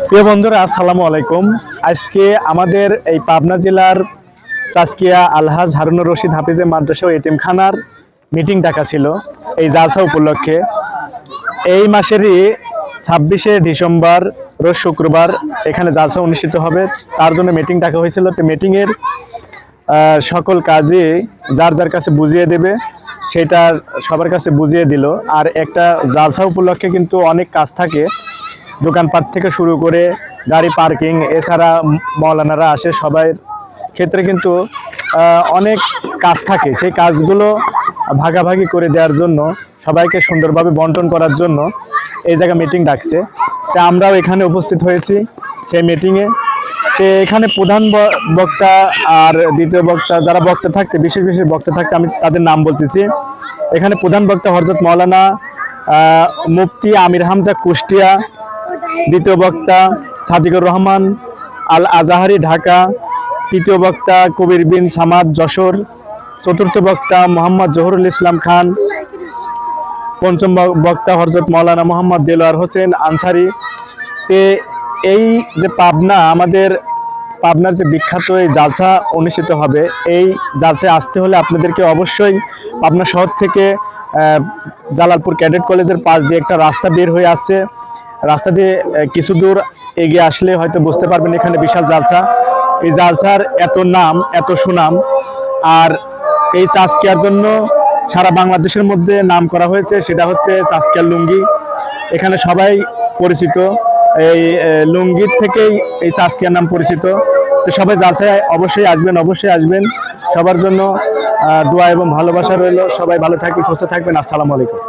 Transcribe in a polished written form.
প্রিয় বন্ধুরা, আসসালামু আলাইকুম। আজকে আমাদের এই পাবনা জেলার চাষকিয়া আলহাজ হারুনুর রশিদ হাফিজে মাদ্রাসা ও এতিমখানার মিটিং ডাকা ছিল এই জালসা উপলক্ষে। এই মাসেরই 26শে ডিসেম্বর রোজ শুক্রবার এখানে জালসা অনুষ্ঠিত হবে, তার জন্য মিটিং ডাকা হয়েছিল। তো মিটিংয়ের সকল কাজে যার যার কাছে বুঝিয়ে দেবে সেটা সবার কাছে বুঝিয়ে দিল। আর একটা জালসা উপলক্ষে কিন্তু অনেক কাজ থাকে, দোকানপাট থেকে শুরু করে গাড়ি পার্কিং, এছাড়া মৌলানারা আসে, সবাই ক্ষেত্রে কিন্তু অনেক কাজ থাকে। সেই কাজগুলো ভাগাভাগি করে দেওয়ার জন্য, সবাইকে সুন্দরভাবে বন্টন করার জন্য এই জায়গায় মিটিং ডাকছে। তা আমরাও এখানে উপস্থিত হয়েছি সেই মিটিংয়ে। তো এখানে প্রধান বক্তা আর দ্বিতীয় বক্তা, যারা বক্তা থাকতে বিশেষ বিশেষ বক্তা থাকতে আমি তাদের নাম বলতেছি। এখানে প্রধান বক্তা হযরত মাওলানা মুফতি আমির হামজা কুষ্টিয়া, দ্বিতীয় বক্তা সাদিকুর রহমান আল আজাহারি ঢাকা, তৃতীয় বক্তা কবির বিন সামাদ যশোর, চতুর্থ বক্তা মোহাম্মদ জহুরুল ইসলাম খান, পঞ্চম বক্তা হযরত মাওলানা মোহাম্মদ দেলোয়ার হোসেন আনসারি। তে এই যে আমাদের পাবনার যে বিখ্যাত এই জালসা অনুষ্ঠিত হবে, এই জালসায় আসতে হলে আপনাদেরকে অবশ্যই পাবনা শহর থেকে জালালপুর ক্যাডেট কলেজের পাশ দিয়ে একটা রাস্তা বের হয়ে আসছে। রাস্তা দিয়ে কিছু দূর এগিয়ে আসলে হয়তো বুঝতে পারবেন এখানে বিশাল জালসা। এই জালসার এত নাম, এত সুনাম, আর এই চাষকিয়ার জন্য সারা বাংলাদেশের মধ্যে নাম করা হয়েছে, সেটা হচ্ছে চাষকিয়ার লুঙ্গি। এখানে সবাই পরিচিত, এই লুঙ্গির থেকেই এই চাষকিয়ার নাম পরিচিত। তো সবাই জালসায় অবশ্যই আসবেন। সবার জন্য দোয়া এবং ভালোবাসা রইল। সবাই ভালো থাকবেন, সুস্থ থাকবেন। আসসালামু আলাইকুম।